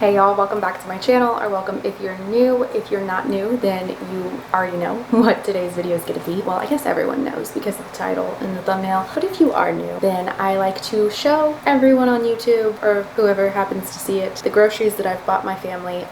Hey y'all, welcome back to my channel, or welcome if you're new. If you're not new, then you already know what today's video is going to be. Well, I guess everyone knows because of the title and the thumbnail, but if you are new, then I like to show everyone on YouTube, or whoever happens to see it, the groceries that I've bought my family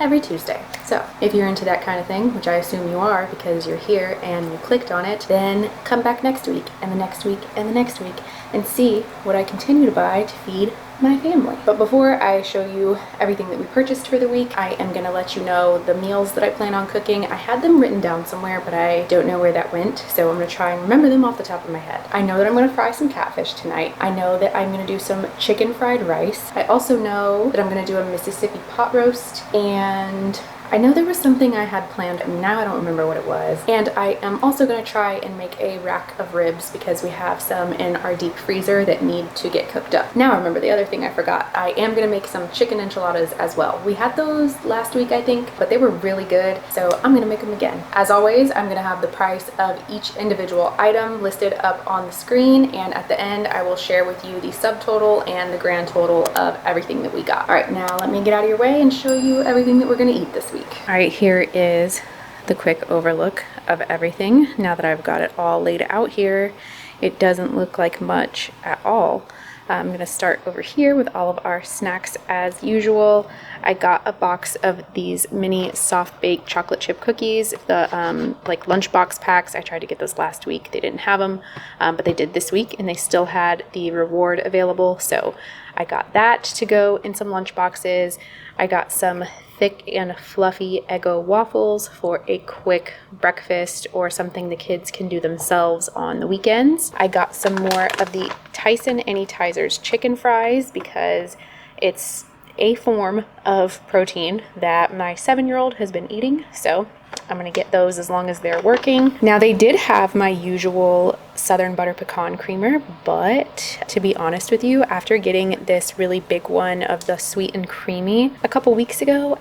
every Tuesday. So if you're into that kind of thing, which I assume you are because you're here and you clicked on it, then come back next week and the next week and the next week and see what I continue to buy to feed my family. But before I show you everything that we purchased for the week, I am gonna let you know the meals that I plan on cooking. I had them written down somewhere, but I don't know where that went, so I'm gonna try and remember them off the top of my head. I know that I'm gonna fry some catfish tonight. I know that I'm gonna do some chicken fried rice. I also know that I'm gonna do a Mississippi pot roast, and I know there was something I had planned, and now I don't remember what it was. And I am also going to try and make a rack of ribs because we have some in our deep freezer that need to get cooked up. Now I remember the other thing I forgot. I am going to make some chicken enchiladas as well. We had those last week, I think, but they were really good, so I'm going to make them again. As always, I'm going to have the price of each individual item listed up on the screen, and at the end I will share with you the subtotal and the grand total of everything that we got. All right, now let me get out of your way and show you everything that we're going to eat this week. All right, here is the quick overlook of everything. Now that I've got it all laid out here, it doesn't look like much at all. I'm going to start over here with all of our snacks as usual. I got a box of these mini soft baked chocolate chip cookies, the like lunchbox packs. I tried to get those last week. They didn't have them, but they did this week, and they still had the reward available. So I got that to go in some lunch boxes. I got some thick and fluffy Eggo waffles for a quick breakfast or something the kids can do themselves on the weekends. I got some more of the Tyson Anytizers chicken fries because it's a form of protein that my 7-year-old has been eating, so I'm gonna get those as long as they're working. Now, they did have my usual Southern Butter Pecan Creamer, but to be honest with you, after getting this really big one of the sweet and creamy a couple weeks ago,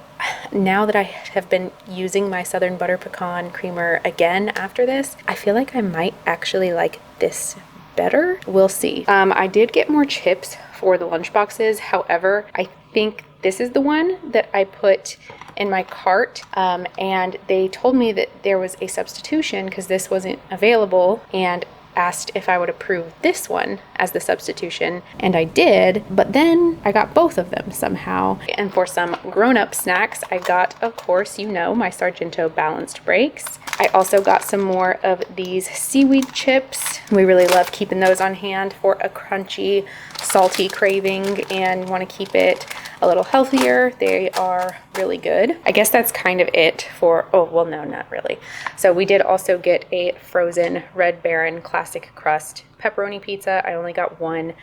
now that I have been using my Southern Butter Pecan Creamer again after this, I feel like I might actually like this better. We'll see. I did get more chips for the lunch boxes. However, I think this is the one that I put in my cart, and they told me that there was a substitution because this wasn't available, and asked if I would approve this one as the substitution, and I did, but then I got both of them somehow. And for some grown-up snacks, I got, of course, you know, my Sargento Balanced Breaks. I also got some more of these seaweed chips. We really love keeping those on hand for a crunchy, salty craving and want to keep it a little healthier. They are really good. I guess that's kind of it for, oh, well, no, not really. So we did also get a frozen Red Baron classic crust pepperoni pizza. I only got one,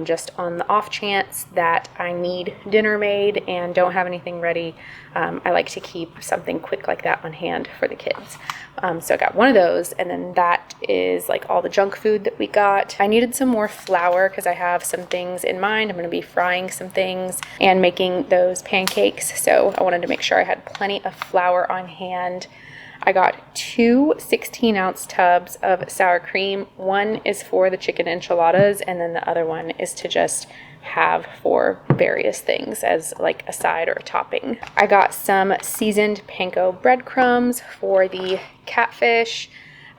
just on the off chance that I need dinner made and don't have anything ready. I like to keep something quick like that on hand for the kids. So I got one of those, and then that is like all the junk food that we got. I needed some more flour because I have some things in mind. I'm going to be frying some things and making those pancakes, so I wanted to make sure I had plenty of flour on hand. I got 2 16-ounce tubs of sour cream. One is for the chicken enchiladas, and then the other one is to just have for various things as like a side or a topping. I got some seasoned panko breadcrumbs for the catfish.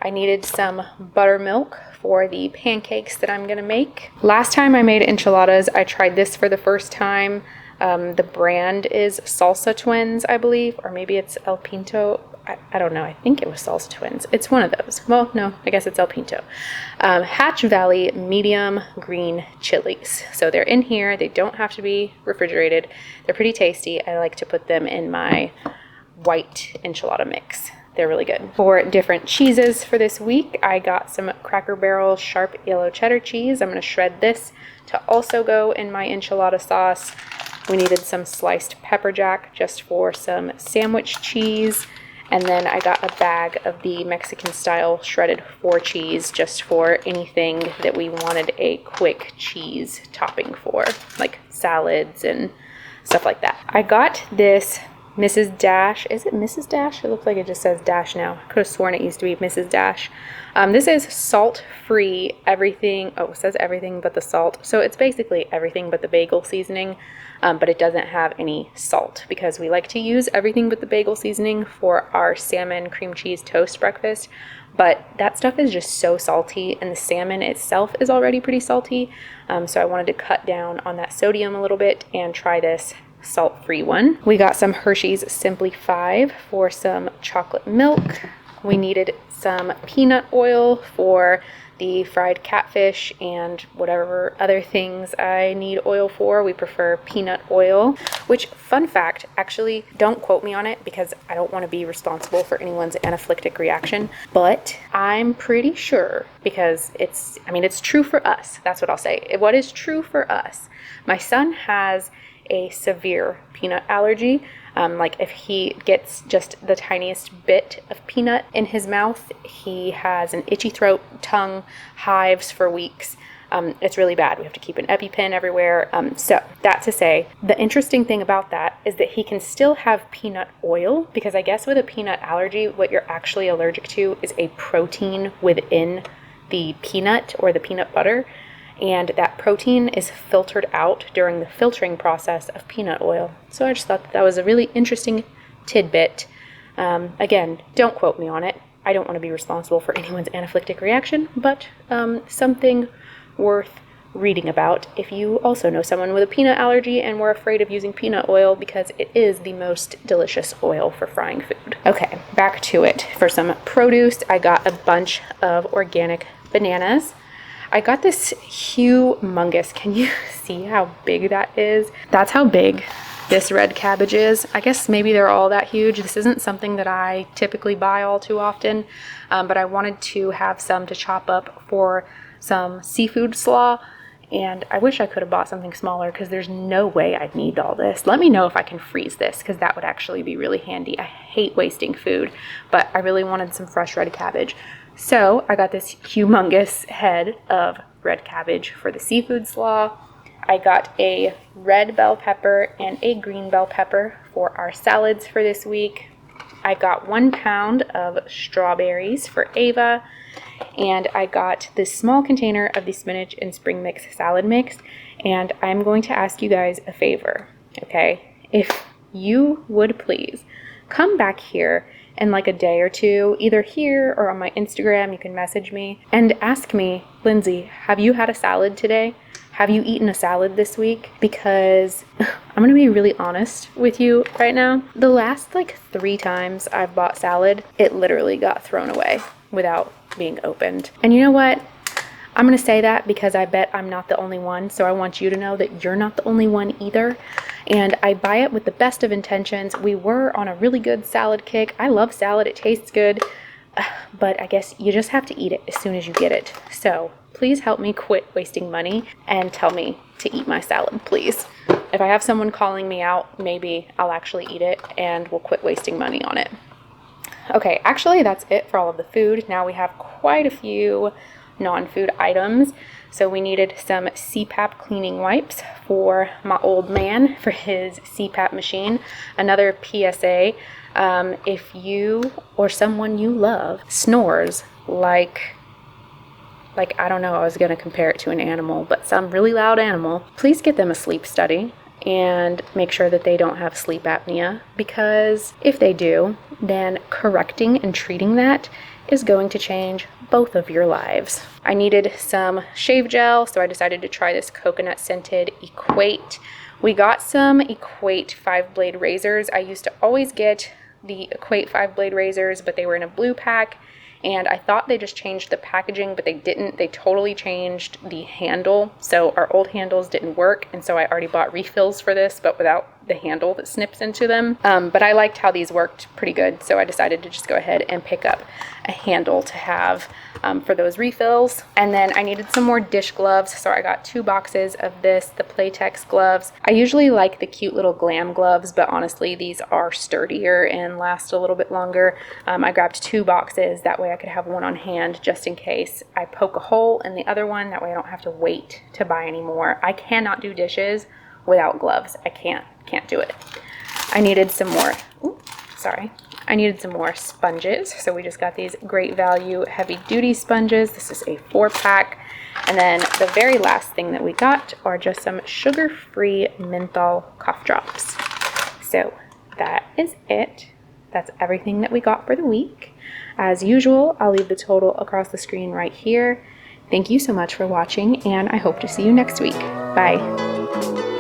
I needed some buttermilk for the pancakes that I'm gonna make. Last time I made enchiladas, I tried this for the first time. The brand is Salsa Twins, I believe, or maybe it's El Pinto. I don't know. I think it was Salsa Twins. It's one of those. Well, no, I guess it's El Pinto. Hatch Valley medium green chilies. So they're in here. They don't have to be refrigerated. They're pretty tasty. I like to put them in my white enchilada mix. They're really good. For different cheeses for this week, I got some Cracker Barrel sharp yellow cheddar cheese. I'm going to shred this to also go in my enchilada sauce. We needed some sliced pepper jack just for some sandwich cheese. And then I got a bag of the Mexican style shredded 4 cheese just for anything that we wanted a quick cheese topping for, like salads and stuff like that. I got this Mrs. Dash. Is it Mrs. Dash? It looks like it just says Dash now. I could have sworn it used to be Mrs. Dash. This is salt-free everything. Oh, it says everything but the salt. So it's basically everything but the bagel seasoning, but it doesn't have any salt because we like to use everything but the bagel seasoning for our salmon cream cheese toast breakfast. But that stuff is just so salty, and the salmon itself is already pretty salty. So I wanted to cut down on that sodium a little bit and try this salt-free one. We got some Hershey's Simply 5 for some chocolate milk. We needed some peanut oil for the fried catfish and whatever other things I need oil for. We prefer peanut oil, which, fun fact, actually don't quote me on it because I don't want to be responsible for anyone's anaphylactic reaction, but I'm pretty sure, because it's true for us. That's what I'll say. What is true for us? My son has a severe peanut allergy. Like if he gets just the tiniest bit of peanut in his mouth, he has an itchy throat, tongue, hives for weeks. It's really bad. We have to keep an EpiPen everywhere. So that to say, the interesting thing about that is that he can still have peanut oil, because I guess with a peanut allergy, what you're actually allergic to is a protein within the peanut or the peanut butter. And that protein is filtered out during the filtering process of peanut oil. So I just thought that was a really interesting tidbit. Again, don't quote me on it. I don't want to be responsible for anyone's anaphylactic reaction, but something worth reading about if you also know someone with a peanut allergy and were afraid of using peanut oil, because it is the most delicious oil for frying food. Okay, back to it. For some produce, I got a bunch of organic bananas. I got this humongous, can you see how big that is? That's how big this red cabbage is. I guess maybe they're all that huge. This isn't something that I typically buy all too often, but I wanted to have some to chop up for some seafood slaw, and I wish I could have bought something smaller because there's no way I'd need all this. Let me know if I can freeze this, because that would actually be really handy. I hate wasting food, but I really wanted some fresh red cabbage. So I got this humongous head of red cabbage for the seafood slaw. I got a red bell pepper and a green bell pepper for our salads for this week. I got 1 pound of strawberries for Ava. And I got this small container of the spinach and spring mix salad mix. And I'm going to ask you guys a favor, okay? If you would please come back here in like a day or two, either here or on my Instagram, you can message me and ask me, Lindsay, have you had a salad today? Have you eaten a salad this week? Because I'm going to be really honest with you right now. The last like 3 times I've bought salad, it literally got thrown away without being opened. And you know what? I'm going to say that because I bet I'm not the only one. So I want you to know that you're not the only one either. And I buy it with the best of intentions. We were on a really good salad kick. I love salad. It tastes good. But I guess you just have to eat it as soon as you get it. So please help me quit wasting money and tell me to eat my salad, please. If I have someone calling me out, maybe I'll actually eat it and we'll quit wasting money on it. Okay, actually that's it for all of the food. Now we have quite a few non-food items. So we needed some CPAP cleaning wipes for my old man for his CPAP machine. Another PSA, if you or someone you love snores like I don't know, I was going to compare it to an animal, but some really loud animal, please get them a sleep study and make sure that they don't have sleep apnea, because if they do, then correcting and treating that is going to change both of your lives. I needed some shave gel, so I decided to try this coconut scented Equate. We got some Equate 5-blade razors. I used to always get the Equate 5-blade razors, but they were in a blue pack, and I thought they just changed the packaging, but they didn't. They totally changed the handle. So our old handles didn't work, and so I already bought refills for this, but without the handle that snips into them. But I liked how these worked pretty good, so I decided to just go ahead and pick up a handle to have for those refills. And then I needed some more dish gloves, so I got 2 boxes of this, the Playtex gloves. I usually like the cute little glam gloves, but honestly these are sturdier and last a little bit longer. I grabbed 2 boxes, that way I could have one on hand just in case I poke a hole in the other one. That way I don't have to wait to buy any more. I cannot do dishes without gloves. I can't do it. I needed some more. Ooh, sorry. I needed some more sponges, so we just got these Great Value heavy duty sponges. This is a 4-pack. And then the very last thing that we got are just some sugar-free menthol cough drops. So that is it. That's everything that we got for the week. As usual, I'll leave the total across the screen right here. Thank you so much for watching, and I hope to see you next week. Bye.